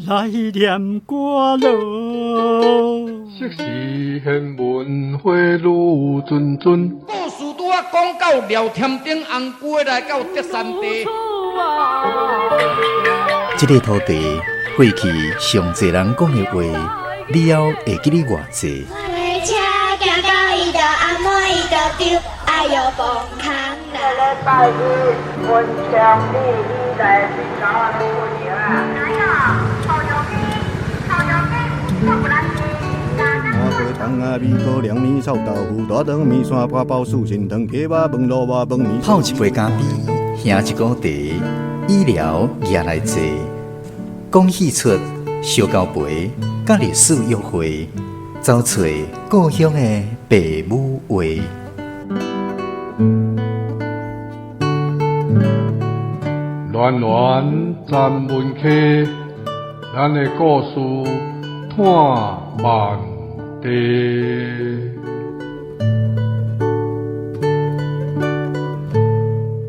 来念歌咯。昔时贤文花女谆谆，故事拄啊讲到廖添丁红龟来到德山地。这个土地过去上侪人讲的话，你还会记得偌济？我的车行到伊就暗暝伊就丢，哎哟崩空啦！礼拜日文昌你来去找我的姑娘啊！哪有？好有病，好有病，做不来事。麻花汤啊，米糕凉面臭豆腐，大肠面线花包素心汤，鸡肉饭卤肉饭面。泡一杯咖啡，兄一锅茶，医疗也来坐。讲戏出烧交陪，甲历史约会，找找故乡的爸母话。暖暖站门客，咱的故事探万地。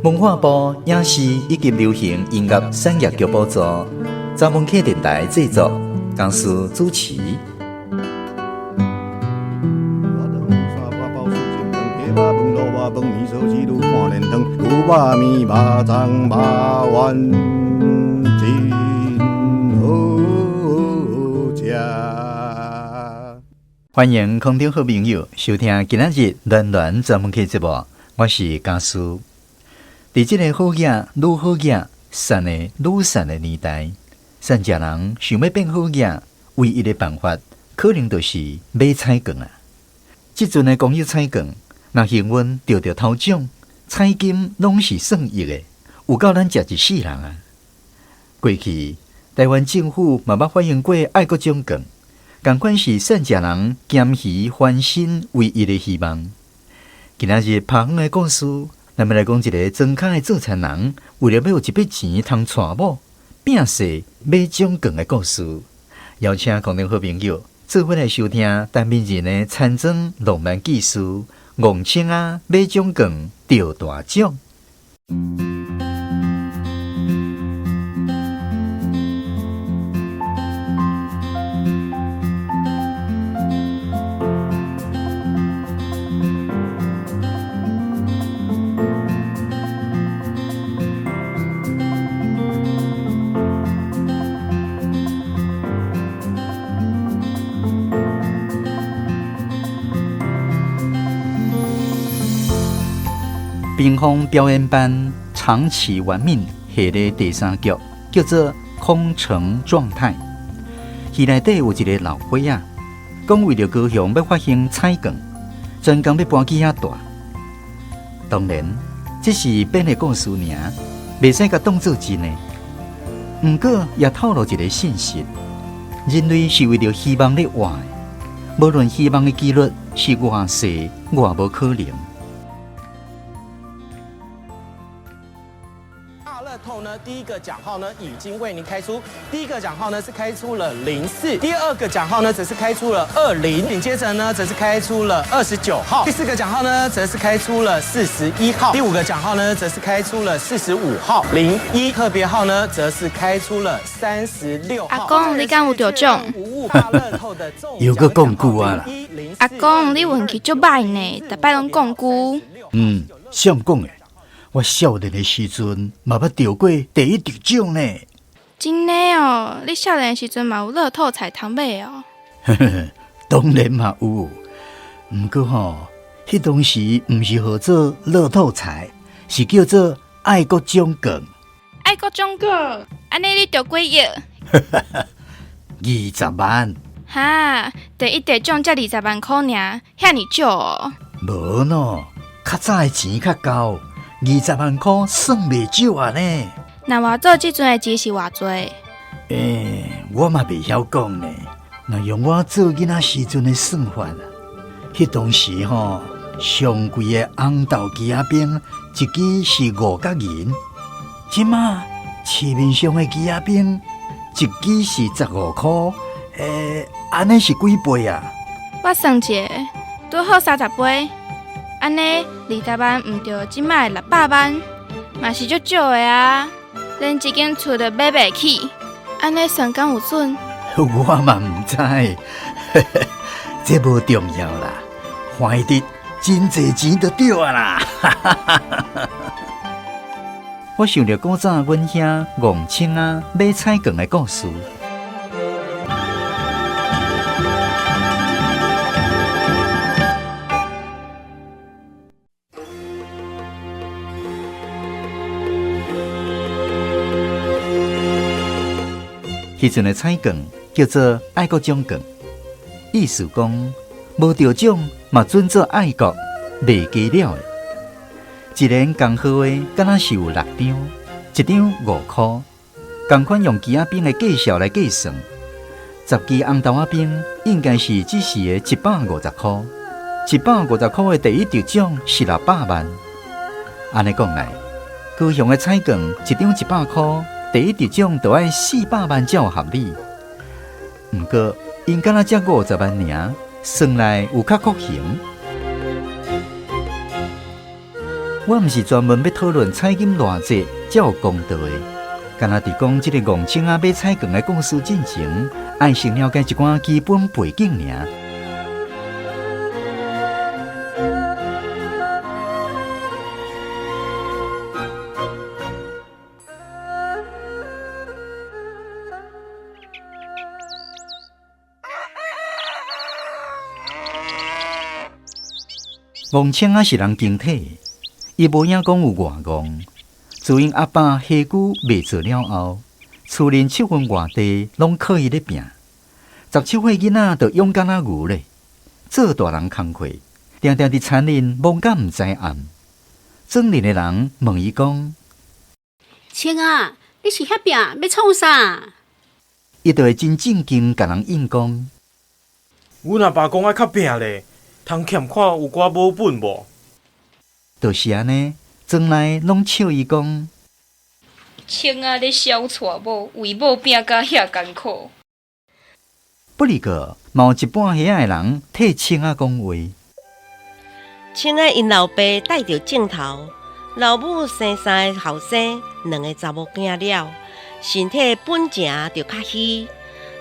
文化部影视以及流行音乐产业局补助，查门客电台制作，公司主持。饭面烧鸡肉看连汤，牛肉面、肉粽、肉丸真好食。欢迎空中好朋友收听今仔日暖暖专门客节目，我是家叔。在这个好野、愈好野、散的愈散的年代，善食人想要变好野，唯一的办法可能就是买彩券啊。即阵的公益彩券，若幸运得到头奖，彩金拢是算亿的，有够咱食一世人啊！过去台湾政府嘛捌发行过爱国奖券，同款是善食人减鱼翻身唯一的希望。今仔日拍远的故事，咱们来讲一个庄脚的做田人，为了要有一笔钱通娶某，拼死买奖券的故事。邀请空中好朋友做伙来收听台面人的田庄浪漫故事。戆青啊，买奖券得大奖。屏风表演班长期玩命系列第3局叫做《空城状态》，戏内底有一个老伙仔，讲为了高雄要发行彩券，专工要搬去遐大。当然，这是编的故事尔，袂使甲当作真的。不过也透露一个信息：人类是为了希望咧活的，无论希望的几率是偌细偌无可能。第一个奖号呢已经为您开出，第一个奖号呢是开出了04，第二个奖号呢则是开出了20，紧接着呢则是开出了29号，第4个奖号呢则是开出了41号，第5个奖号呢则是开出了45号，01特别号呢则是开出了36号。阿公，你敢有得奖？又搁讲句啊啦！阿公，你运气足歹呢，逐摆拢讲句。谁讲的？我少年的时阵，嘛捌得过第1得奖呢。真的哦，你少年的时阵嘛有乐透彩通买哦。当然嘛有，不过吼，迄当时唔是号做乐透彩，是叫做爱国奖券。爱国奖券，安尼你得几亿？20万。哈，第1得奖才20万块尔，遐尼少哦。无喏，较早的钱较高。20万块算袂少啊呢。那我做即阵的钱是偌多？我嘛袂晓讲呢。若用我做囡仔时阵的算法，迄当时吼，上贵的红豆鸡仔饼一支是5角银，即马市面上的鸡仔饼一支是15块，安尼是几倍啊？我算一下，拄好30倍。安尼20万毋着即摆600万，嘛是足少的啊！连一间厝都买袂起，安尼算敢有准？我嘛唔知，这无重要啦，还得真侪钱就对啊啦！我想着古早阮兄王清啊买菜粿的故事。迄阵的菜粿叫做爱国奖粿，意思讲无得奖嘛准做爱国，袂加了的。一年刚好的，敢若是有6张，一张5块。同款用鸡仔饼的计数来计算，10支红豆仔饼应该是只是的150块。150块的第一得奖是600万。安尼讲来，高雄的菜粿一张100块。第一得奖就要400万才有合理，不过因敢若才50万尔，算来有较可行。我毋是专门要讨论彩金偌济才有公道的，敢若伫讲即个王清啊买菜粿的故事进前，爱先了解一寡基本背景尔。王清啊是人经体，伊无影讲有外戆。自因阿爸下久未做了后，厝邻7分外地拢靠伊咧拼。17岁囡仔就勇敢啊牛咧，做大人工课，定定伫田林忙甲毋知暗。庄林的人问伊讲：清啊，你是遐拼要创啥？伊就会真正经甲人应讲：阮阿爸讲爱较拼咧。通欠看有寡无本无？就是安尼，庄内拢笑伊讲：清啊，咧小娶某，为某拼甲遐艰苦。不离个，嘛有一半遐的人替清啊讲话。清啊，因老爸带着镜头，老母生3个后生，2个查某囝了，身体本正就较虚，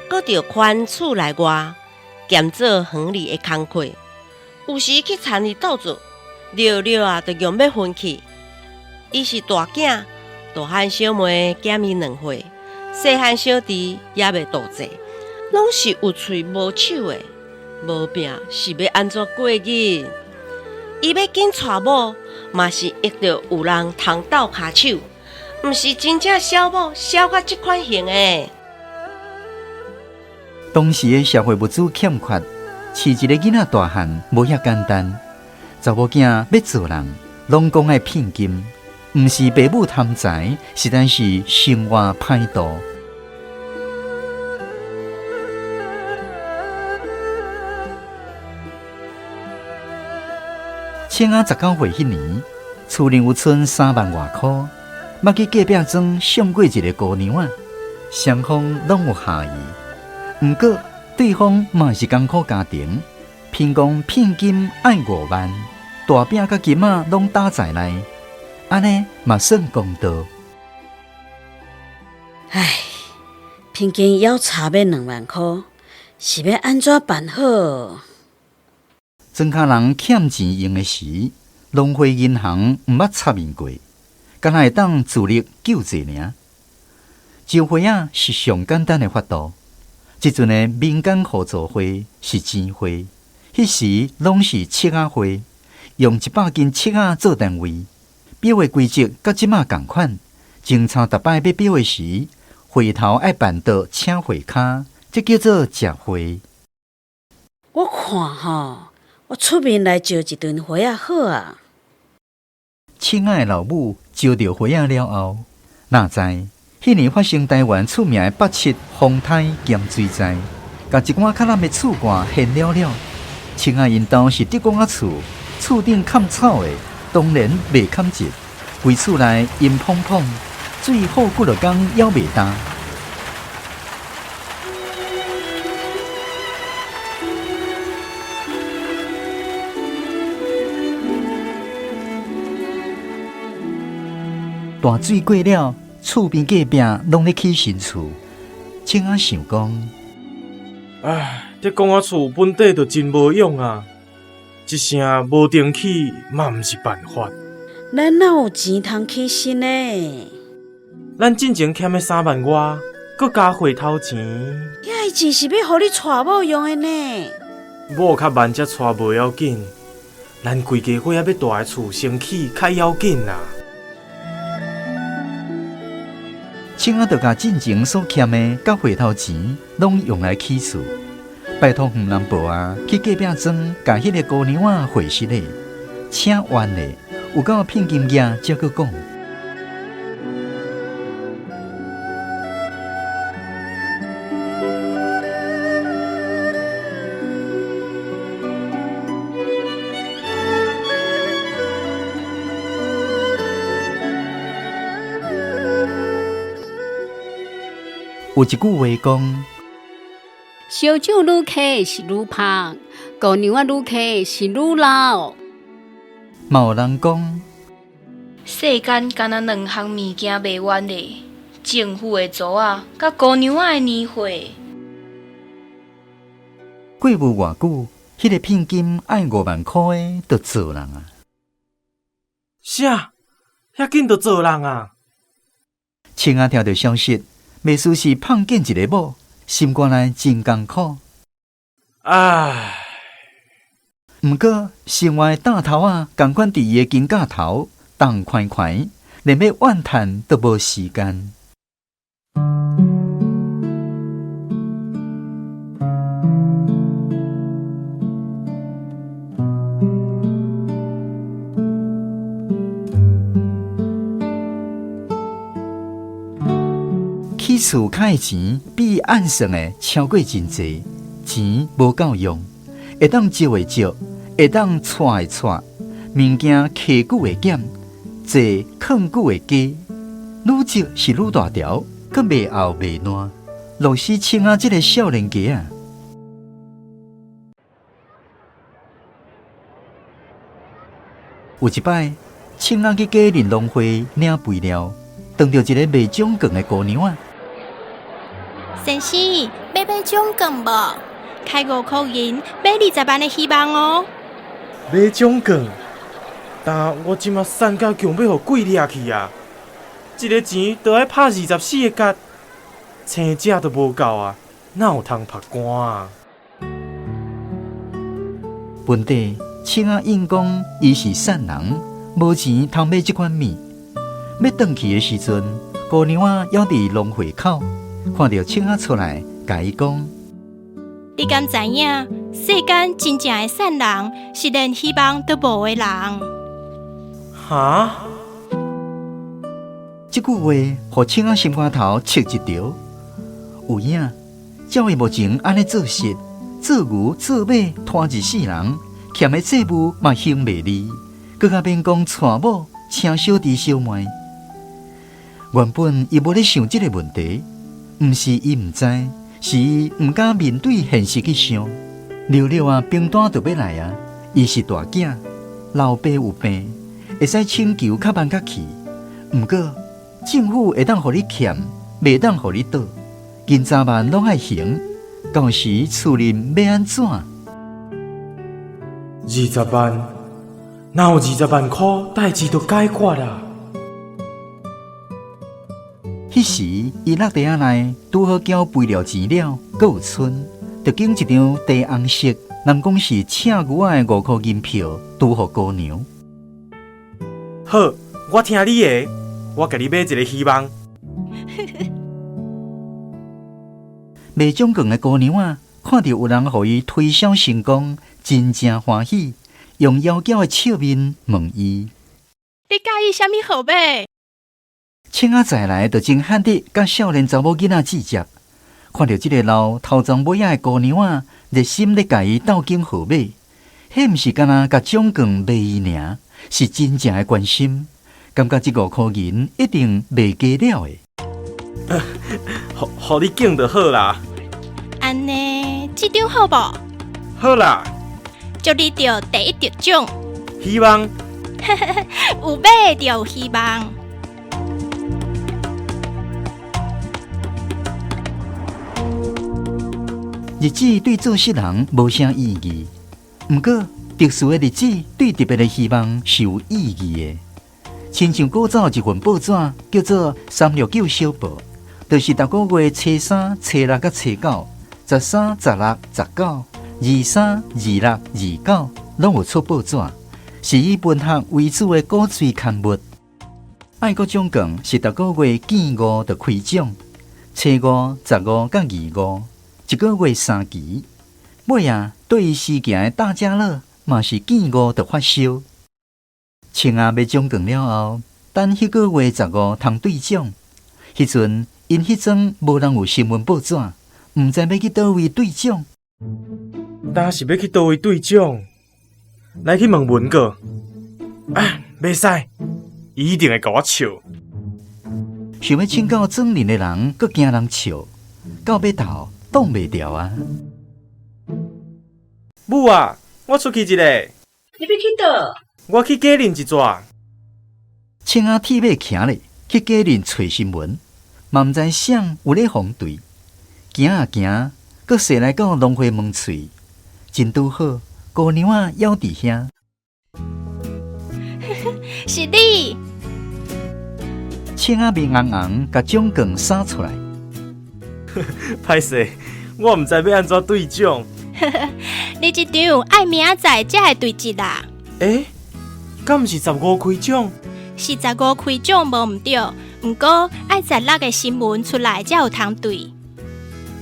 搁着款厝内外兼做园里的工课。有时去田里斗做，聊聊啊，就用要分去。伊是大囝，大汉小妹减伊2岁，细汉小弟也未大济，拢是有喙无手的，无命是要安怎过日？伊要紧娶某，嘛是遇到有人通斗骹手，毋是真正小某小到即款型的。当时的社会物资欠缺。饲一个囡仔大汉无遐简单，查某囝要做人，拢讲爱骗金，毋是爸母贪财，实在是生活歹度。清啊19岁迄年，厝里有剩3万外块，捌去隔壁庄送过一个姑娘啊，双方拢有下意，毋过。对方嘛是艰苦家庭，偏讲骗金爱5万，大饼甲金仔拢打在内，安尼嘛算公道。唉，骗金要差要2万块，是要安怎办好？庄脚人欠钱用的时，农会银行毋捌插面过，敢若会当自力救济尔。招会啊是上简单的法度。即阵的民间互助会是钱会，迄时拢是切仔会，用100斤切仔做单位，表的规则甲即马共款。前操逐摆要表的时，会头爱办到请会卡，这叫做食会。我看吼，我出面来招一顿会啊好啊。亲爱的老母招到会啊了后，哪知？迄年发生台湾出名的87风台兼水灾，甲一寡较烂的厝干现了了。亲爱因兜是德公仔厝，厝顶砍草的，当然袂砍折，规厝内阴碰碰，水好几落工还袂干。大水过了。厝边隔壁拢咧起新厝，青仔想讲，唉，这讲啊厝本地就真无用啊，一声无电起嘛毋是办法。咱哪有钱通起身呢？咱之前欠的3万外，搁加回头钱。遐钱是要互你娶某用的呢。某较慢才娶无要紧，咱规家伙还要大个厝先起，较要紧啦。青仔就甲进前所欠的甲回头钱，拢用来起厝。拜托黄南婆啊，去隔壁庄，甲迄个姑娘仔会失咧，请完咧，有够骗金额才搁讲。有一句话讲，烧酒愈开是愈芳，姑娘仔愈开是愈老。嘛有人讲，世间敢若2项物件袂完咧，政府的租仔甲姑娘仔的年岁。过无偌久，迄个聘金爱5万块的，就做人啊！啥？遐紧就做人啊？青仔听到消息，袂输是碰见一个某，心肝内真艰苦。唉，毋过生活的担头啊，共款伫伊的肩胛头，重款款，连要怨叹都无时间。起厝开的钱比按算的超过真济，钱无够用，会当借的借，会当揣的揣，物件摕久的减，坐囥久的加，愈积是愈大条，佮袂后袂烂，落死青仔这个少年家啊！有一摆，青仔去家玲珑会领肥料，碰到一个卖种粿的姑娘啊。先生，要买种粿无？开5块银，买20万的希望哦。买种粿，但我即马瘦到强要互鬼掠去啊！一个钱都要拍24个角，青食都无够啊，哪有通拍汗啊？本地青仔应讲伊是善人，无钱通买即款物。要转去的时阵，姑娘仔还伫农会口。看到青仔出来，甲伊讲：你敢知影？世间真正的善人，是连希望都无的人。哈？这句话，互青仔心肝头切一条。有影，照伊目前安尼做事，做牛做马拖一世人，欠的债务嘛还袂离，佮较免讲娶某请小弟小妹。原本伊无咧想这个问题。毋是伊毋知，是伊毋敢面对现实去想。了了啊，兵单就要来啊！伊是大囝，老爸有病，会使请求较慢较去。毋过政府会当互你欠，袂当互你倒，金早晚拢爱还。到时厝人要安怎？20万，哪有20万块代志就解决啦？迄时，伊落地仔内拄好缴肥料钱了，阁有剩，就拣一张低红色，人讲是请牛仔的5块银票，拄互姑娘。好，我听你的，我甲你买一个希望。卖种粿的姑娘仔看到有人互伊推销成功，真正欢喜，用妖娇的笑面问伊：你介意啥物号码？青仔再来，就真罕得甲少年查某囡仔计较。看到这个老头鬃尾仔的姑娘仔，热心咧甲伊斗紧号码，迄毋是干那甲种粿卖伊尔，是真正的关心。感觉这5块银一定卖价了的。互你敬就好啦。安尼，这张好无？好啦。祝你着第1得奖。希望。有买就有希望。日子对做事人无啥意义，毋过特殊的日子对特别的希望是有意义的。亲像古早一份报纸叫做369小报，就是逐个月初3、初6甲初9、13、16、19、23、26、29拢有出报纸，是以文学为主的鼓吹刊物。爱国奖券是逐个月见5就开奖，初5、15甲25，一个月3期。尾对于事件的大家乐嘛是见5就发烧。青鸭买奖券了后，等迄个月15通兑奖，迄阵因迄阵无人有新闻报纸，毋知要去倒位兑奖。但是要去倒位兑奖，来去问文哥。袂使，伊一定会甲我笑。想要请教庄林的人，阁惊人笑，到尾头挡袂牢啊！母啊，我出去一个。你要去倒？我去家认一逝。青鸭铁马行咧，去家人找新闻，嘛毋知谁有咧防对，行啊行，阁踅来到农会门喙，真拄好，姑娘仔枵伫遐。是你。青鸭面红红，甲奖券撒出来。歹势，我毋知要安怎兑奖。你一场爱明仔载才会对一啦。敢毋是15开奖？是15开奖无毋对，毋过爱16个新闻出来才有通对。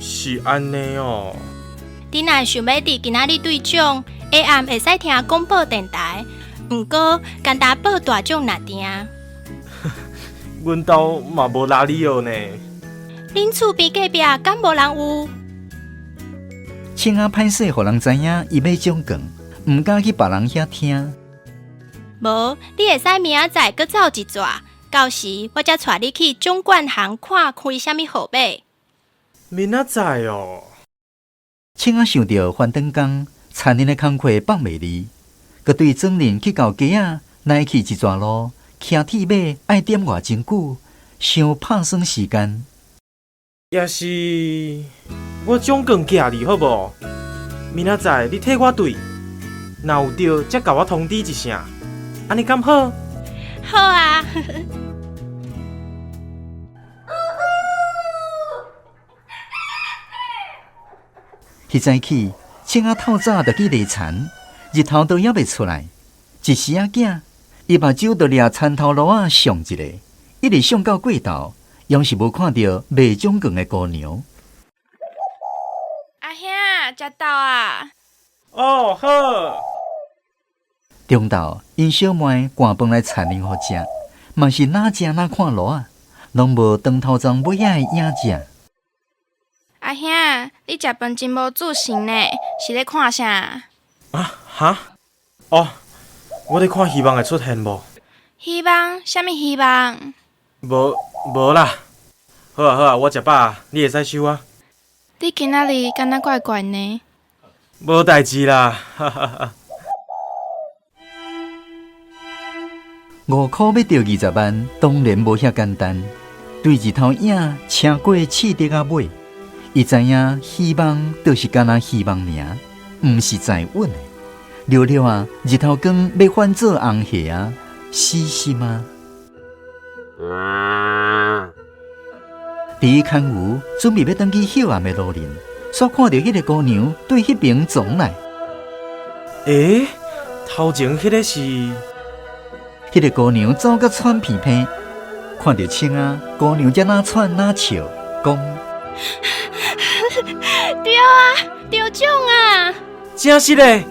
是安尼哦。你若想要伫今仔日兑奖，下暗会使听广播电台，毋过干焦报大奖若定。阮兜嘛无拉里奥呢。恁厝边隔壁敢无人有？青鸭歹势，互人知影伊买奖券，毋敢去别人遐听。无，你会使明仔载搁走一逝，到时我才带你去奖券行看开啥物号码。明仔载哦。青鸭想到翻转工，残忍的工课放袂离，佮对庄人去到街仔来去一段路，骑铁马爱点偌真久，想拍算时间。也是我奖券寄你好无？明仔载你替我对，若有对，则甲我通知一声。安尼敢好？好啊！迄早起，青鸭透早就去犁田，日头都还袂出来。一时仔囝，伊目睭就掠田头路仔上一个，一直上到过头，ยัง是无看到卖奖券的姑娘。阿兄，食到啊！哦，好。中昼，因小妹赶饭来田里互食，嘛是哪食哪看路啊，拢无长头鬃尾仔的影子。阿兄，你食饭真无自信呢，是咧看啥？哈？哦，我咧看希望会出现无？希望？啥物希望？无啦。好啊，我食饱啊，你会使收啊。你今仔日敢若怪怪呢？无代志啦，哈哈哈。5块要到20万，当然无遐简单。对日头影请过试得啊尾，伊知影希望就是敢若希望尔，毋是在稳的。了了啊，日头光要换做红霞啊，死心啊！伫牵牛准备要登去休暗的路林，煞看到迄个姑娘对迄边撞来。头前迄个是？迄个姑娘走甲喘鼻鼻，看到青啊，姑娘才哪喘哪笑，讲：对啊，得奖啊！真是嘞！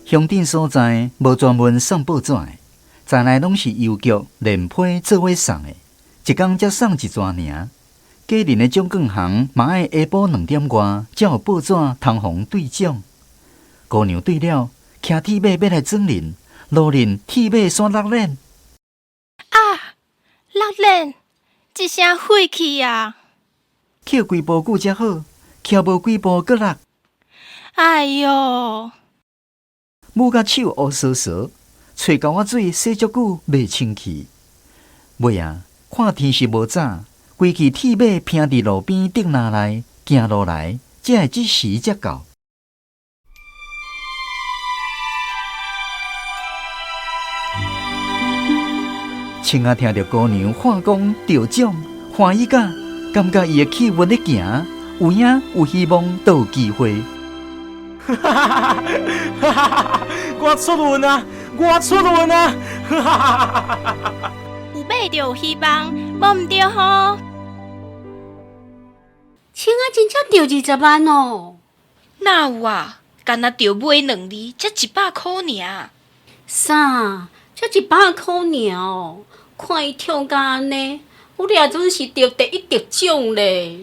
乡镇所在无专门送报纸的，再来拢是邮局连批做伙送的，一工才送一逝尔。家人的奖券行嘛爱下晡2点外才有报纸通互兑奖。姑娘对了，骑铁马要来庄林，路林铁马煞落链。啊，落链，一声废去啊！捡几步久才好，骑无几步阁落。哎哟！母甲手乌挲挲，吹狗仔水洗足久袂清气。尾看天是无早，规气铁马偏伫路边顶拿来，行路来，才会即时才到。青啊听到姑娘话讲得奖，欢喜甲，感觉伊的气运咧行，有影有希望，都有机会。哈哈哈哈哈！我出运啊！我出运啊！哈哈哈哈！有买就有希望，无毋对吼。青啊，真正着20万哦！哪有啊？干那着买2字，才100块尔。啥？才100块尔哦？看伊跳甲安尼，有掠准是着第1得奖咧。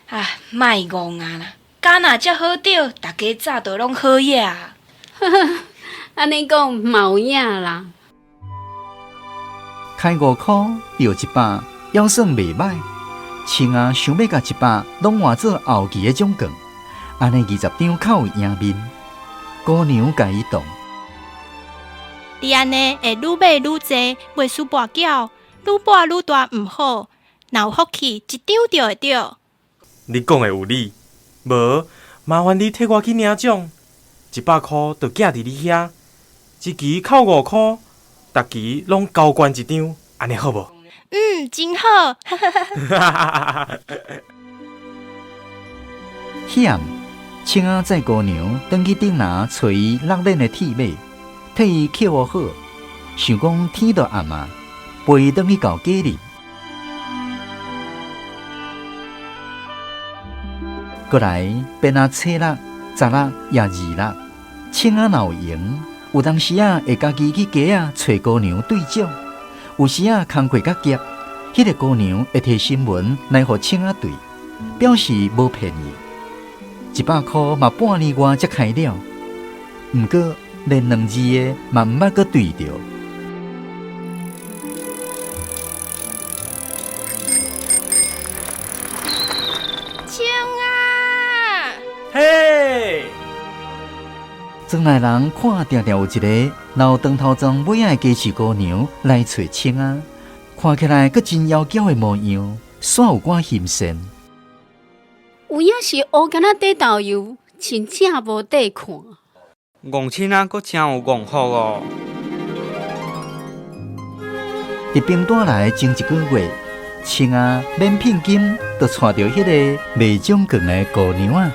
啊，莫戆啊啦！敢若遮好钓，大家早都拢好野啊！呵呵，安尼讲嘛有影啦。开5块钓100，还算袂歹。青啊想要甲100拢换做后期的奖券，安尼20张较有赢面。姑娘甲伊动。你安尼会愈买愈济，袂输跋筊，愈博愈大毋好。若有福气，1张就会着。你讲的有理，无麻烦你替我去领奖，100块就寄伫你遐，一期扣5块，逐期拢交关1张，安尼好无？真好，险，青仔载姑娘转去顶拿找伊落练的铁马，替伊扣好好，想讲天都暗啊，陪伊转去交假日。过来变啊初六、10六也2六，青仔若有闲，有当时啊会家己去街啊找姑娘对奖。有时啊，工课较急，迄个姑娘会摕新闻来互青仔对，表示无骗伊。100块嘛半年外才开了，毋过连2字的嘛毋捌阁对着。青啊！嘿！庄内人看定定有一个老长头鬃尾仔的家饲姑娘来找青仔，看起来阁真妖娇的模样，煞有寡心善。有影是乌干仔底豆油，真正无底看。戆青仔阁真有戆福哦！伫冰岛来前1个月，青仔免聘金，就带着迄个卖奖券的姑娘啊。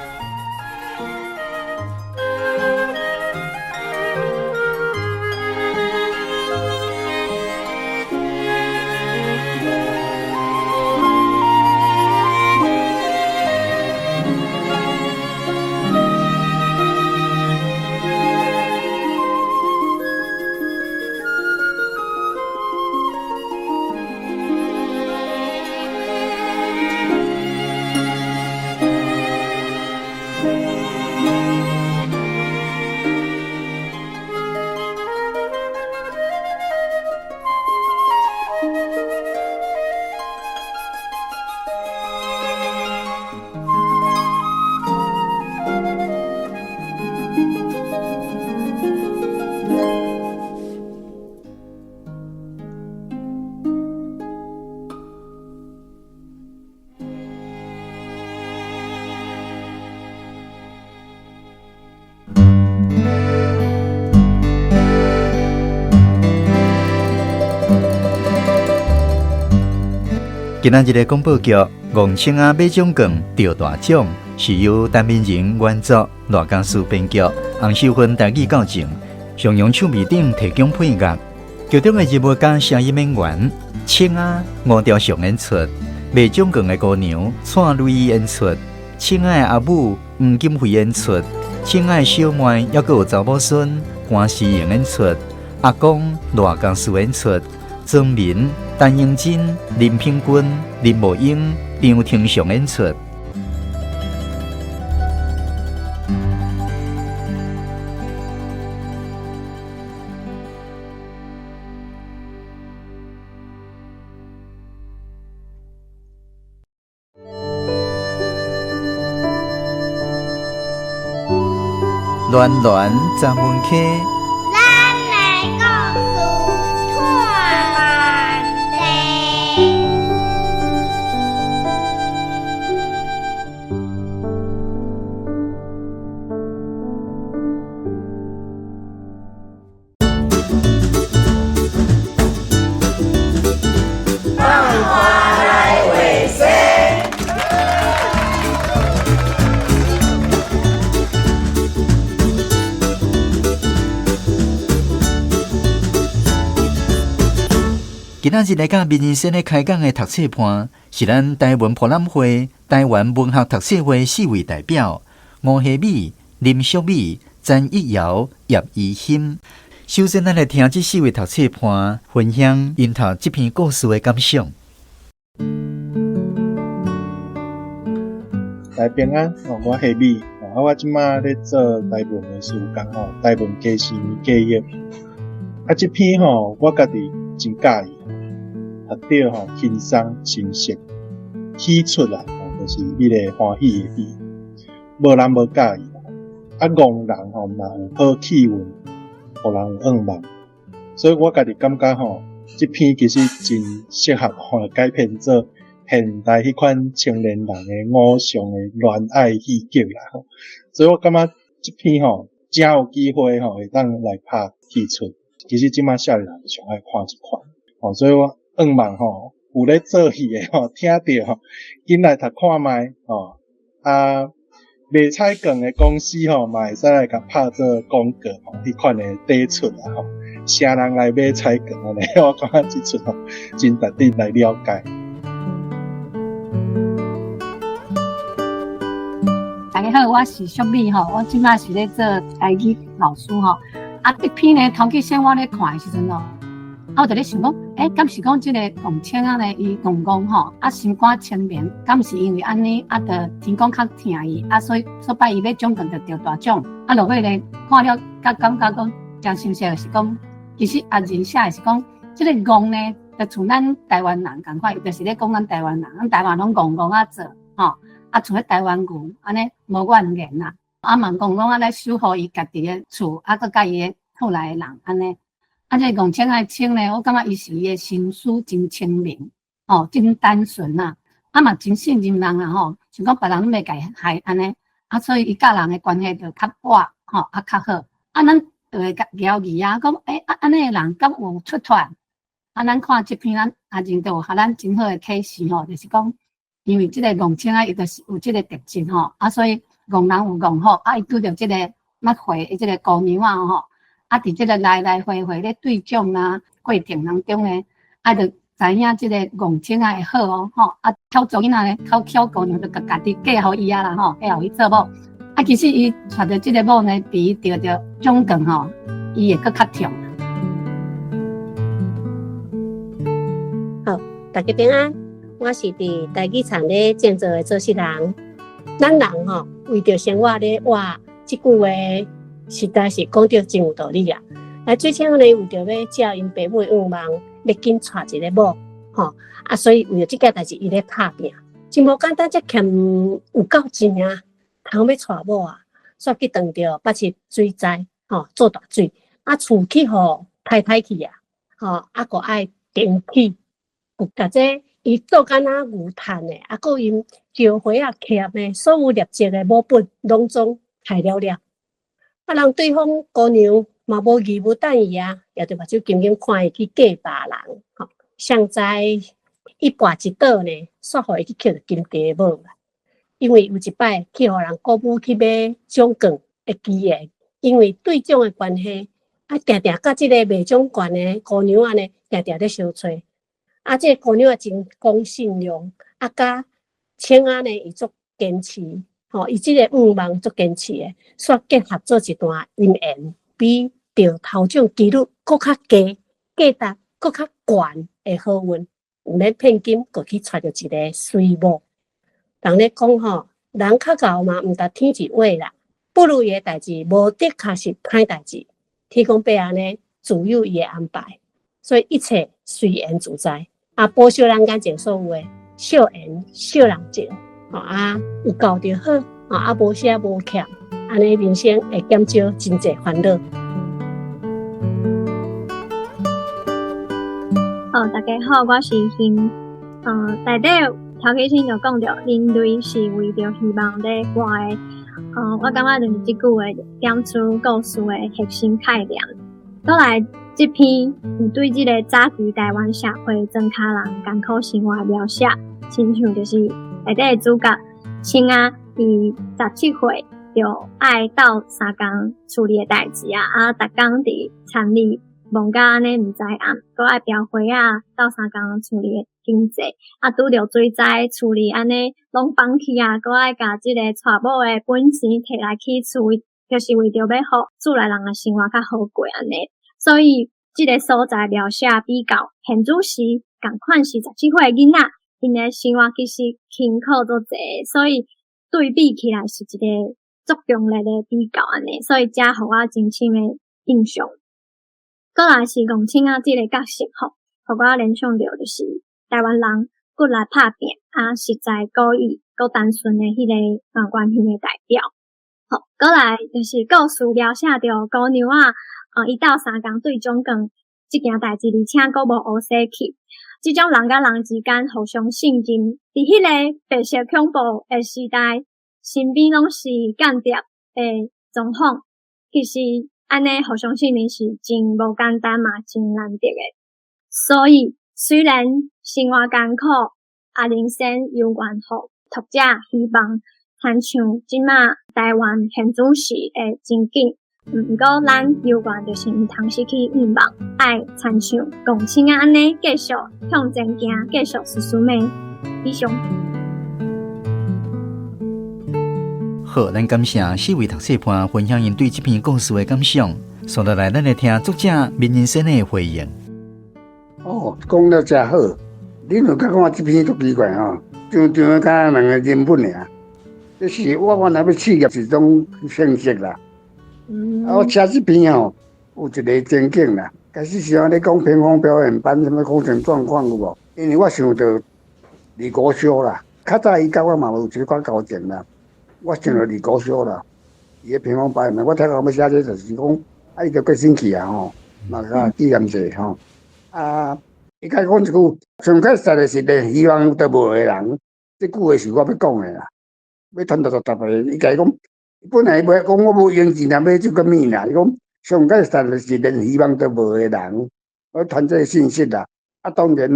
今仔日的广播剧《戆青仔买奖券得大奖》是由陈明仁原作，罗江树编剧，洪秀芬台语校正，上阳唱片顶提供配乐。剧中的人物甲声音演员：青仔吴兆祥演出，卖奖券的姑娘蔡瑞演出，青仔的阿母黄金惠演出，青仔的小妹还佫有查某孙关思莹演出，阿公罗江树演出。曾民、陈英珍、林品君、林慕英、张庭祥演出。暖暖站门口。今仔日来甲民生咧开讲的读册盘，是咱台湾博览会台湾文学读册会4位代表：吴夏美、林淑美、詹一瑶、叶怡欣。首先，咱来听这4位读册盘分享因读这篇故事的感想。大平安，我夏美，我即马咧做台文的事工台文家是家业。这篇我家己真喜欢，读到轻松清晰，起出来就是迄个欢喜的喜，无人无介意。戆人嘛有好气运，互人有愿望，所以我家己感觉这篇其实真适合改编做现代迄款青年人的偶像的恋爱戏剧啦。所以我感觉这篇真有机会会当来拍戏出。其实即马少年人上爱看一款所以我愿望有咧做戏的听到紧来读看卖卖菜粿的公司嘛会使来甲拍做广告迄款的底出啦啥人来买菜粿安尼，我感觉即出真值得来了解。大家好，我是淑美我即马是咧做台语老师这篇呢，头起先我咧看的时阵我就咧想讲，敢是讲这个龚清啊呢，伊戆戆心肝清明，敢是因为安尼就天公较疼伊所以摆伊要奖奖就得大奖落尾咧看了甲感觉讲真心实是讲，其实人写的是讲，这个戆呢，就像咱台湾人共款，就是咧讲咱台湾人，咱台湾拢戆戆做像咧台湾牛安尼无怨言嘛戆戆来守护伊家己的厝佮甲伊的厝内的人安尼。这龚清的清呢，我感觉伊是伊的心思真清明，真单纯嘛真信任人像讲别人袂甲伊害安尼所以伊甲人的关系就较活较好咱就会了解讲安尼的人敢有出团咱看这篇咱认就有互咱真好的启示就是讲，因为这个龚清伊就是有这个特质所以戆人有戆好伊拄着这个捌会的这个姑娘伫这个来来回回咧对奖过程当中呢就知影这个戆清的好挑做囡仔咧挑姑娘就家己嫁互伊啦嫁互伊做某其实伊娶着这个某呢，比得着奖奖伊会搁较痛。好，大家平安，我是伫台语场咧建造的做事人。咱人为着生活咧活，即句话实在是讲着真有道理啊！最近呢，为着要照因爸母的愿望，要紧娶一个某，所以为着即件代志，伊咧拍拼，真无简单，才欠有够钱啊！通要娶某啊，煞去撞着北市水灾，做大水，厝去互太太去啊，阁爱电气，或者伊做干那牛炭的，阁因招花徛的，所有业绩的某本拢总害了了。人对方姑娘嘛无义务等伊也着目睭紧紧看伊去嫁别人，上在一跋一倒呢，煞互伊去捡着金地的某啦。因为有一摆去互人鼓舞去买奖券的机会，因为对奖的关系，定定甲即个卖奖券的姑娘呢，定定咧相找。即个姑娘也真讲信用，甲青呢，伊足坚持。伊即个愿望足坚持的，煞结合做一段姻缘，比着头奖几率搁较低，价值搁较悬的好运，毋免骗金，过去娶着一个水某。人咧讲人较厚嘛，毋值天一话啦。不如意的代志，无的确是歹代志。天公伯安尼自有伊的安排，所以一切随缘自在。保守人间情所有的，少缘少人情。有够就好，无啥无欠，安尼人生会减少真侪烦恼。大家好，我是欣。内底头起先就讲到，人类是为着希望咧活的。我感觉就是即句话点出故事的核心概念。倒来这篇有对这个早期台湾社会庄脚人艰苦生活的描写，亲像就是内底的主角青啊，伊17岁就爱斗3工处理的代志逐工伫田里忙甲安尼毋知暗，搁爱标花啊，斗相共处理经济，啊拄着水灾处理安尼拢放弃啊，搁爱甲即个娶某的本钱摕来去处理，就是为着要互厝内人的生活较好过安尼。所以即个所在描写比较现主时共款是17岁的囡仔，因的生活其实辛苦足济，所以对比起来是一个足强烈的比较安尼，所以才互我真深的印象。搁来是戆青啊，即个角色吼，互我联想到就是台湾人过来拍拼啊，实在故意搁单纯的迄个关系的代表。好，搁来就是故事描写到姑娘啊，伊斗相共对种讲即件代志，而且搁无乌洗去。即种人甲人之间互相信任，伫迄个白色恐怖的时代，身边拢是间谍的状况，其实安尼互相信任是真无简单嘛，真难得的。所以虽然生活艰苦，人生犹原互读者希望，亲像即马台湾现主时的情景。毋过咱犹原就是毋通失去愿望，爱亲像戆青啊安尼继续向前行，继续思思美。以上。好，咱感谢4位读册伴分享因对这篇故事的感想。接下来，咱来听作者闵人生的回应。哦，讲了真好，恁有甲看这篇足奇怪吼，常常甲两个人本尔。这是我原来要试业是种形式啦。我写这篇吼，有一个情景啦。开始时候咧讲屏风表演班什么课程状况有无？因为我想到李国修啦，较早伊甲我嘛有一寡交情啦。我想到李国修啦，伊个屏风表演，我听到要写这就是讲，伊着过生气啊吼，嘛甲纪念者吼。伊甲讲一句，上开实的是连希望都无的人，这句话是我要讲的啦。要传达到逐个，伊甲伊讲。本来袂讲我无用钱，若要做个物啦。伊讲上界实在是连希望都无的人，我传这个信息啦。当然，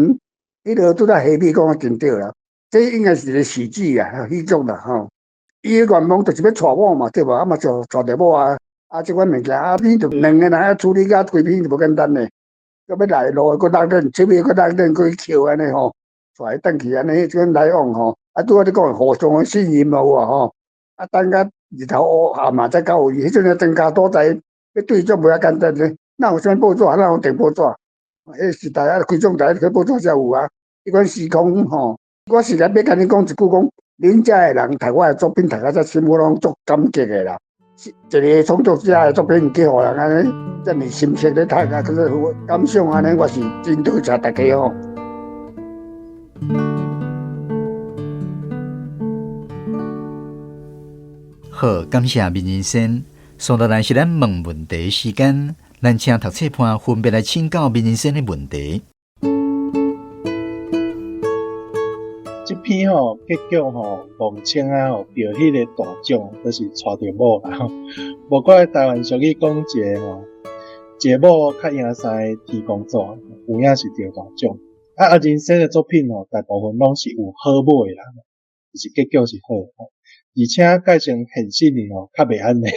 迄个拄仔下面讲真对啦，这应该是个喜剧啊，戏剧啦吼。伊个愿望就是要娶某嘛，对无？嘛娶着某啊，即款物件片就两个人处理甲规片就无简单嘞。要来路个人人，前面个人人去扣安尼吼，带转去安尼即款来往吼。拄仔你讲互相的信任无啊吼。等甲日头黑嘛才到伊，迄阵增加多在要对种袂遐简单咧。哪有啥报纸，哪有订报纸？迄时代规种台去报纸才有啊。迄款时空吼，我实在要甲你讲一句讲，恁遮的人读我的作品，读到这心目拢足感激的啦。一个创作者的作品，去互人安尼遮尔深切咧读啊，可是感想安尼，我是真多谢大家吼。好，感谢闵人生。接下来是咱问问题时间，咱请读册伴分别来请教闵人生的问题。这篇结局戆青啊得迄个大奖，就是娶着某啦吼。无怪台湾俗语讲一个某较赢三个天公座，有影是得大奖。人生的作品大部分拢是有好尾啦，就是结局是好。而且改成现实里较袂安尼，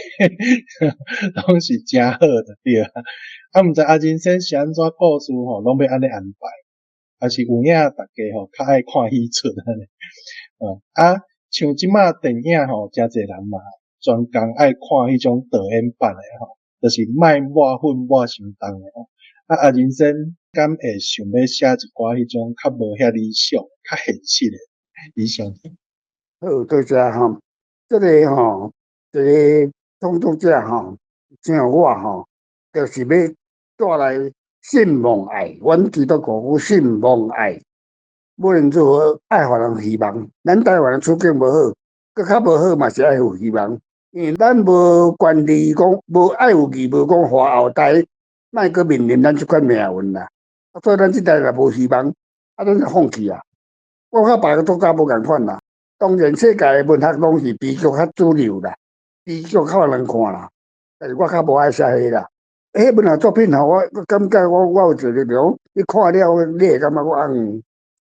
拢是真好的对啊。毋知人生是安怎故事拢要安尼安排，还是有影大家较爱看戏出安尼。像即马电影真侪人嘛，专工爱看迄种导演版的就是莫抹粉抹伤重的人生敢会想要写一寡迄种较无遐理想、较现实的理想？好，多谢吼。这个这个创作者像我就是要带来信望爱。阮基督教有信望爱，无论如何爱互人希望。咱台湾处境无好，搁较无好嘛是爱有希望。因为咱无权利讲，无爱有义务讲，互后代莫搁面临咱即款命运啦。所以咱即代若无希望，咱就放弃啊。我较别个作家无共款啦。当然，世界的文学拢是悲剧较主流啦，悲剧较有人看啦。但是我较无爱写迄啦。迄文学作品我感觉我有一个种，你看了你会感觉我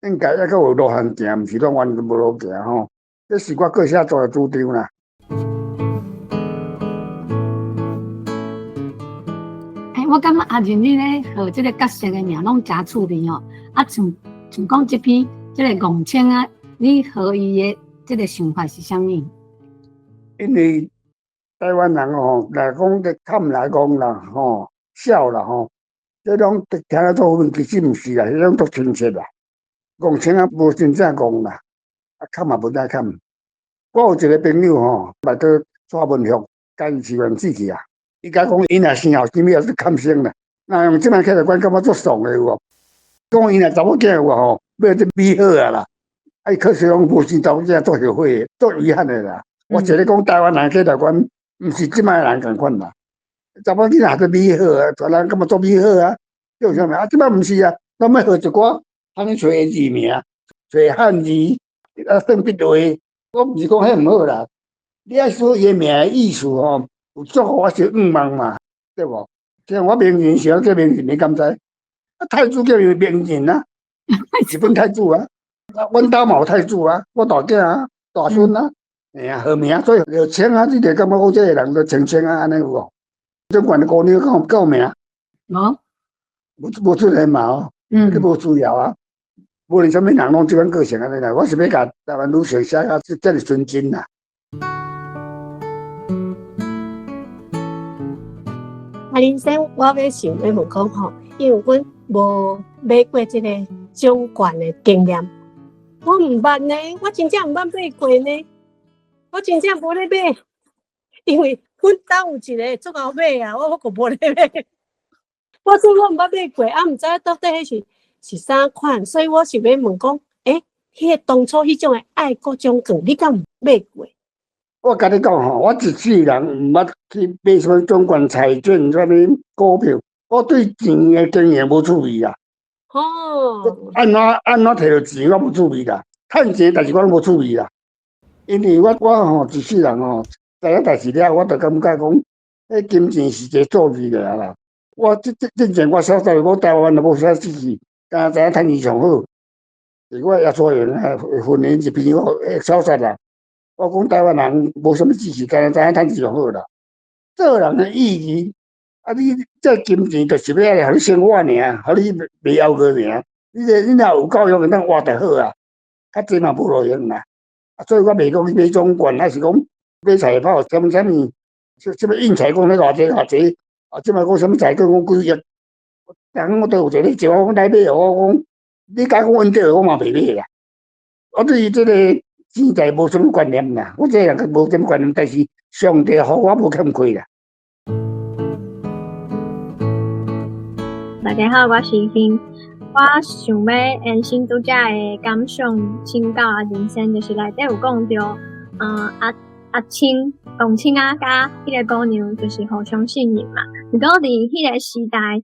应该还佫有路行行，毋是拢完全无路行吼。这是我个写作的主张啦。我感觉阿仁你咧和这个角色的名拢真趣味哦。啊，像讲这篇这个戆青啊，你和伊的这个想法是啥物？因为台湾人吼来讲咧看来讲啦吼笑啦吼，这种听得做分其实毋是啦，迄种足亲切啦。戆青啊无真正戆啦，啊看嘛无再看。我有一个朋友吼，来到抓文学，甲伊是原主去啊。伊甲讲，伊若生后生了是看生啦。那用即摆客观感觉足爽的有无？讲伊若查某囝有吼，要这美好啊啦。啊，可惜讲无生查某囝做后悔，做遗憾的啦。我一个讲台湾人客观，毋是即摆人共款啦。查某囝也做美好啊，全人感觉做美好啊，叫啥物啊？即摆毋是啊，咱要学一寡通找字名，找汉字啊，算笔画。我毋是讲迄毋好啦，你爱说伊名的意思吼，有足互我小望嘛，对无？像我名人是叫名人，你敢知？啊，太子叫伊名人啊，日本太子啊，啊，阮兜嘛有太子啊，我大囝啊，大孙啊，哎呀，好名，所以有请啊，你就感觉我这个人就清清啊，安尼有无？中管的姑娘够名？无出现嘛哦，你无需要啊。无论什么人拢即款个性安尼啦，我是要甲台湾女性写啊，遮尔纯真啦。林生，我要想要问讲吼，因为阮无买过即个奖券的经验，我毋捌呢，我真正毋捌买过呢，我真正无咧买，因为阮兜有一个足够买啊，我个无咧买，我说我毋捌买过，啊，毋知到底迄是啥款，所以我是要问讲，迄个当初迄种的爱国奖券，你敢有买过？我甲你讲吼，我一世人毋捌去买什么中管彩券、什么股票，我对钱的经验无趣味啦。哦，按怎摕到钱，我无趣味啦。趁钱，但是我无趣味啦。因为我吼一世人吼，知影代志了，我就感觉讲，迄金钱是一个数字尔啦。我之前我小时候，我台湾都无啥知识，敢知影趁钱上好。是我耶稣员训练一篇我小说啦。我讲台湾人无什么知识，敢知影趁钱上好啦。做人的意义，啊，你这金钱就是要来互你生活尔，互你袂后个尔。你若有教育，当活得好啊，较济嘛无路用啦。啊，所以我袂讲去买中冠，还是讲买彩炮，什么运彩讲咧偌济，啊，即摆讲什么彩券讲几亿，人我都有一个咧招我讲来买，我讲你甲我稳得，我嘛袂买啦。我对于这个钱财无什么观念啦，我这人无什么观念，但是上帝互我无欠亏啦。大家好，我是欣。我想要延伸拄则的感想，请教人生，就是内底有讲到，阿青、龚青啊，甲迄个姑娘就是互相信任嘛。不过伫迄个时代，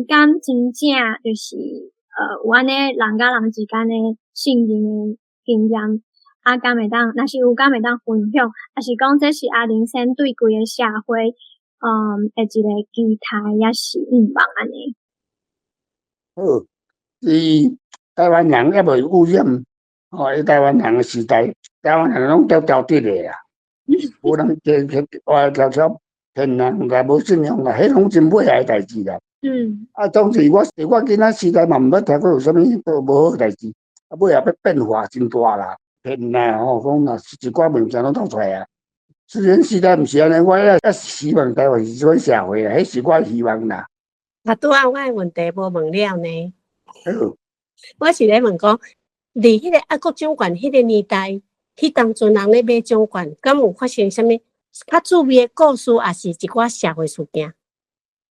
敢真正就是有安尼人甲人之间的信任的经验，啊，敢会当，若是有敢会当分享，还是讲这是阿林先对规个社会，的一个期待，也是望安尼。好，是台湾人也袂污染，台湾人的时代，台湾人拢条条直的啊，无人话条条骗人，也无信用啦，迄拢真尾来代志啦。啊，当时我囡仔时代嘛，毋捌听过有啥物无好代志，啊，尾也要变化真大啦，骗啦讲啦，一寡物件拢透出来啊。虽然时代毋是安尼，我也希望台湾是即款社会啦，迄是我希望啦。啊，拄仔我的问题无问了呢。好，我是咧问讲，伫迄个爱国奖券迄个年代，迄当阵人咧买奖券，敢有发生啥物较趣味的故事，也是一寡社会事件？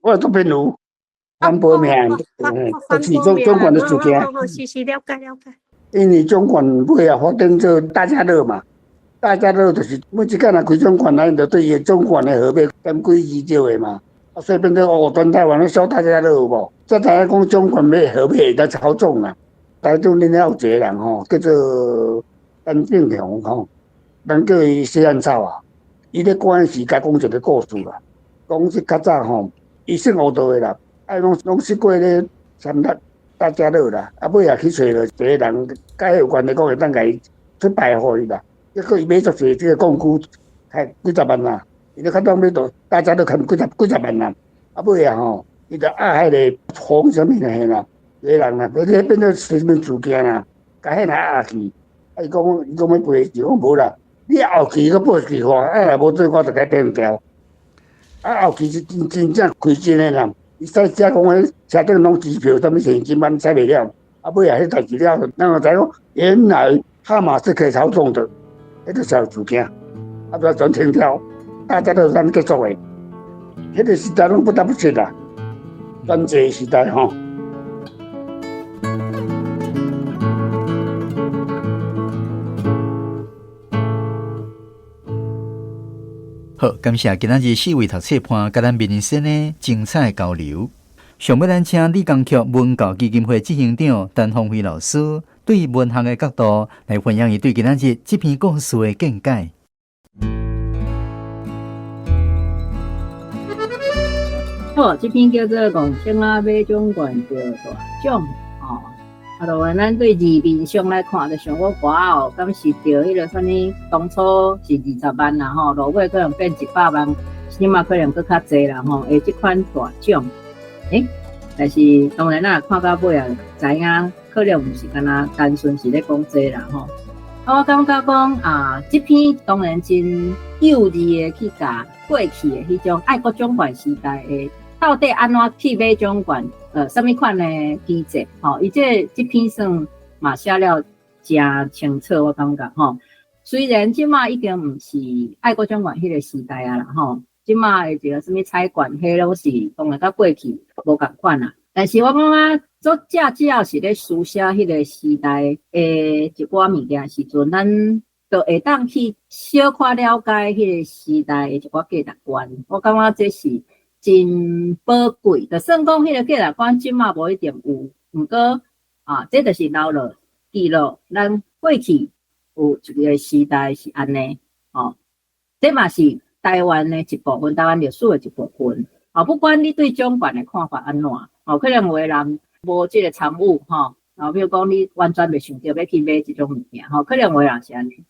我做朋友，反驳命，就是奖券的事件。是了解。因为奖券尾啊发展做大家乐嘛，大家乐就是每一间若开奖券，咱就对伊奖券的号码减几少的嘛。啊，所以变做全台湾咧小大家乐有无？才知影讲奖券买号码会当操纵啦。台中恁遐有一个人吼，叫做陈正雄吼，咱叫伊西安草啊。伊咧关时甲讲一个故事啦，讲是较早吼，伊姓吴道的啦，拢识过咧参加大家乐啦，啊尾也去找着一个人，甲有关的讲会当甲伊出牌互伊啦。结果伊买足济这个贡具，开几十万啦。伊咧较当买到大家乐看几十万啦，啊尾啊吼，伊就迄个红什么的啦，个人啦，变做什么事件啦，甲迄人压去，伊讲要赔，就讲无啦，你后期个报期看，若无做我就甲变掉。后期是真正亏钱的人，伊使写讲迄车顶拢支票，什么现金万使袂了，尾啊迄代志了，咱就知讲原来哈马是可以操纵的，迄个小事件，不要全停掉，大家都是咱结束的。迄个时代拢不得不说啦，专制时代吼。好，感谢今仔日4位读册伴甲咱民生的精彩交流。上尾咱请理工局文教基金会执行长陈鸿辉老师对文学的角度来分享伊对今仔日这篇故事的见解。好，这篇叫做《共青啊马总管着大奖》哦。啊，就话咱对字面上来看，就想我哇哦，敢是着迄个啥物？当初是20万啦吼，落尾可能变100万，起码可能搁较济啦吼。这款大奖，但是当然啦，看到尾啊，知影可能毋是干那单纯是咧讲这啦吼。我感觉讲啊，这篇当然真幼稚的去甲过去的迄种爱国奖管时代的。到底安怎去买奖管？什么款的机制？伊这篇算嘛写了真清楚，我感觉吼。虽然即马已经毋是爱国奖管迄个时代啊啦吼，即马的一个什么采管，迄拢是当然甲过去无共款啦。但是我感觉作者只要是咧书写迄个时代的一寡物件时阵，咱就会当去小可了解迄个时代的一寡价值观。我感觉这是真宝贵，就算讲迄个价值观即马无一定有，毋过这就是留落记录咱过去有一个时代是安尼，这嘛是台湾的一部分，台湾历史的一部分。不管你对奖管的看法安怎，可能有的人无这个参与，比如讲你完全袂想到要去买这种物件，可能有的人是安尼。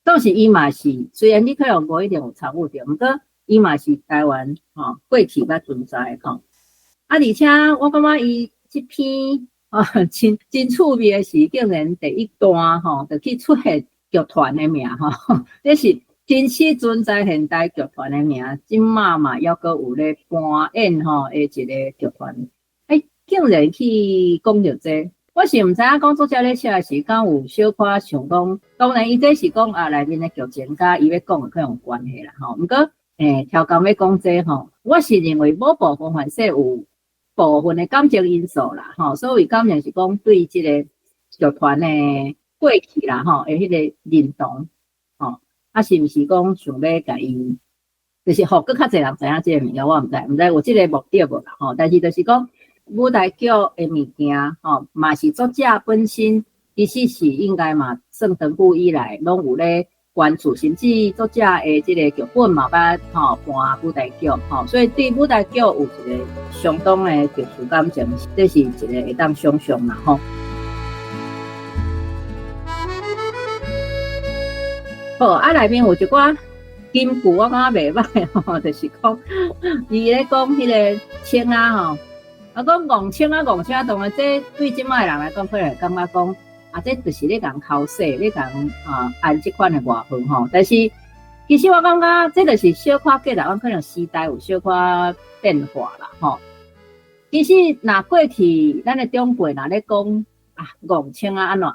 倒是伊嘛是，虽然你可能无一定有参与到，毋过伊嘛是台湾过去捌存在而且我感觉伊这篇真趣味的是，竟然第一段就去出现剧团的名这是真实存在现代剧团的名，今嘛嘛还阁有咧搬演的一个剧团，竟然去讲到这。我是毋知影讲作者咧写的时间有小可想讲，当然伊这是讲内面的剧情甲伊要讲的可能有关系啦毋过超工要讲这我是认为某部分还是有部分的感情因素啦所以感情是讲对这个剧团的过去啦的迄个认同是毋是讲想要甲伊，就是搁较侪人知影这个物件，我毋知有这个目的无啦但是就是讲舞台剧的物件嘛是作者本身其实是应该嘛算长久以来拢有咧关注，甚至作者的这个剧本嘛捌搬舞台剧所以对舞台剧有一个相当的特殊感情，这是一个会当想象啦好内面有一寡金句我感觉袂歹就是讲伊咧讲迄个青啊讲戆青啊，当然这对即摆人来讲，可能感觉讲这就是咧共口水，咧共按即款的外分但是其实我感觉这就是小可价值观，可能时代有小可变化啦其实若过去咱的长辈若咧讲戆青啊安怎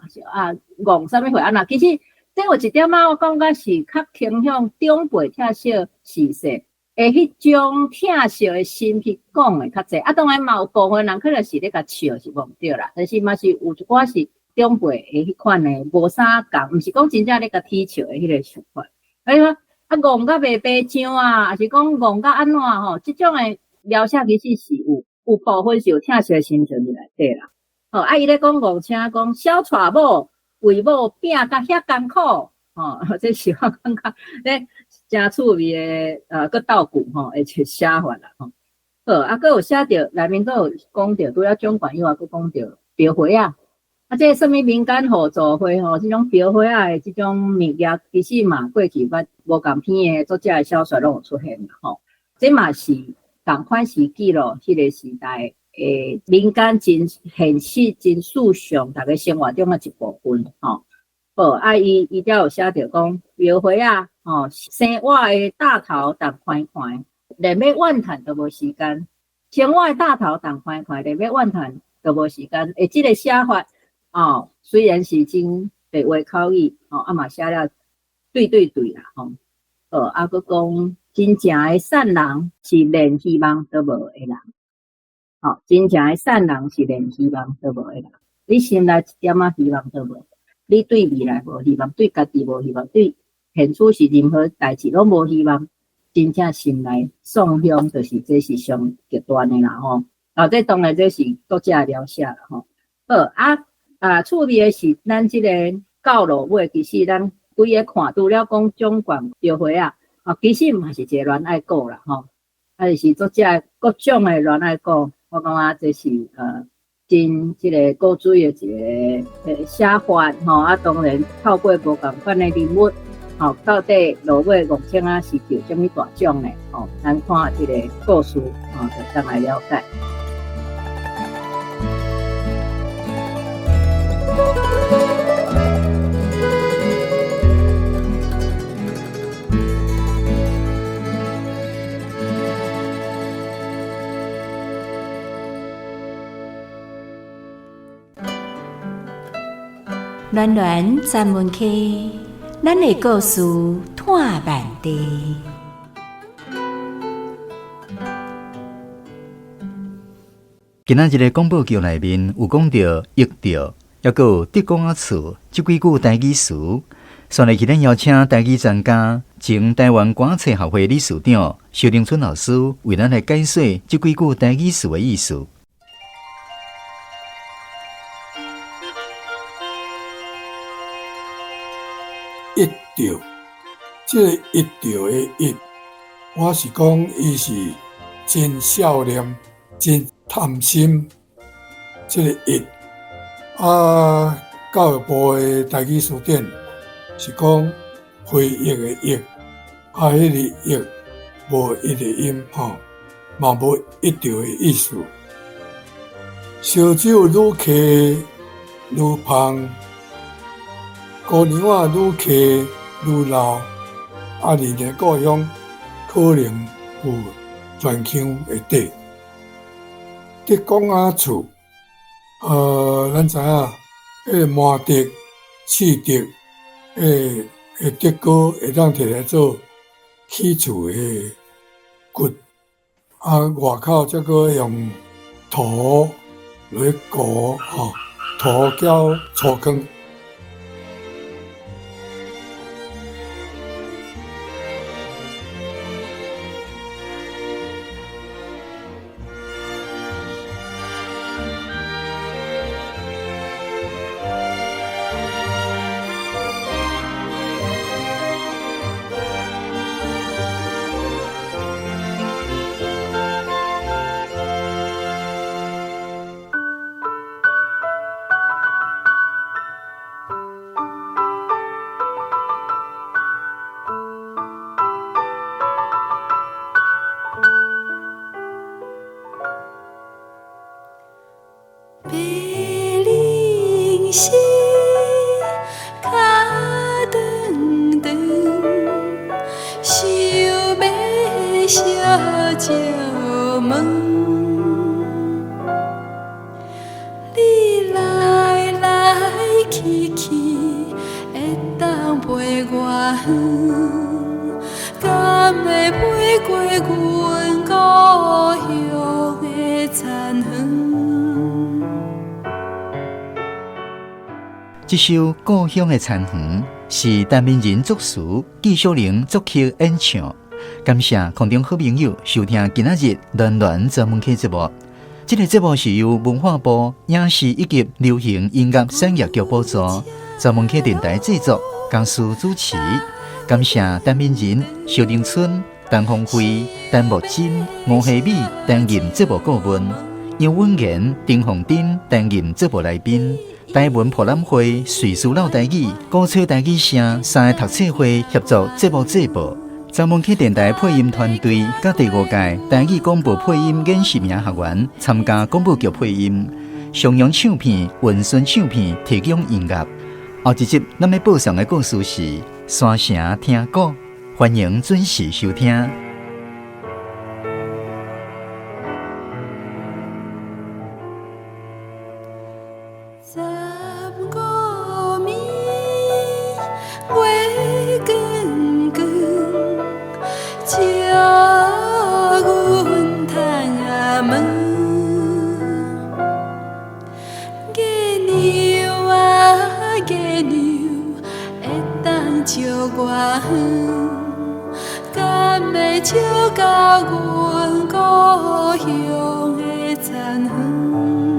戆啥物货安怎，其实这有一点我感觉是较倾向长辈拆小事实。迄种疼惜的心去讲的较济当然嘛有部分人可能是咧甲笑是无对啦，但是嘛是有一寡是长辈的迄款的无啥共，毋是讲真正咧甲踢笑的迄个想法。讲戆甲白白酱还是讲戆甲安怎即种的描写其实是有部分是有疼惜的心情伫内底啦。伊咧讲戆车讲小娶某为某拼甲遐艰苦这是我感觉咧。真趣味的个道具而且写法啦搁有写着内面都有讲着，除了奖管以外，搁讲着标会这什么民间互助会这种标会的这种物件，其实嘛过去捌无共篇的作者的小说拢有出现啦这嘛是同款是记录迄个时代诶民间真现实、真事上大家生活中的一部分吼。好，啊伊才有写着讲庙会啊，吼生活的大头同款款，连要怨叹都无时间。生活的大头同款款，连要怨叹都无时间。诶，即个写法哦，虽然是真白话口语，哦，啊嘛写了对啦，吼。啊，佮讲真正的善人是连希望都无的人。哦，真正的善人是连希望都无的人。你心内一点仔希望都无。你对未来无希望，对家己无希望，对现处是任何代志拢无希望，真正心内丧向，就是这是上极端的啦吼。这当然这是作者描写啦吼。趣味的是咱这个到落尾，其实咱规个看除了讲总管庙会啊，其实嘛是一个恋爱故啦吼。就是作者各种的恋爱故，我感觉这是真即个古水的一个写法吼，当然透过无共款的人物吼，到底落尾五千啊是着什么大奖呢？吼，咱看即个故事吼，就当来了解。暖暖专门客，咱的故事探万地。今仔日的广播剧内面有讲到益着，也佮有德公仔厝这几句台语词。所以，咱邀请台语专家、前台湾广册学会理事长萧定春老师为咱来解说这几句台语词的意思。益着，这个益着的益，我是讲伊是真少年、真贪心，这个益。教育部的台语词典是讲回忆的忆，迄个忆无一个音吼，嘛无一着的意思。烧酒愈客愈芳。姑娘仔愈客愈老，离个故乡可能有全腔会底。德公仔厝，咱知影，个满德、次德，德哥会当摕来做起厝的骨，外口则个用土来糊吼，土搅粗糠。这首《故乡的残垣》是陈明仁作词，纪晓玲作曲演唱。感谢空中好朋友收听今仔日暖暖专门客节目。这个节目是由文化部影视以及流行音乐产业局补助，专门客电台制作，江苏主持。感谢陈明仁、萧定春、陈鸿辉、陈木真、吴希美担任节目顾问，杨文言、丁凤珍担任节目来宾。台文博览会、瑞士老台语、古早台语声三个读册会协助节目制播。曾文溪电台配音团队甲第5届台语广播配音演习名学员参加广播剧配音，襄阳唱片、文顺唱片提供音乐。后一集咱要播送的故事是《山城听歌》，欢迎准时收听。到阮故乡的残垣。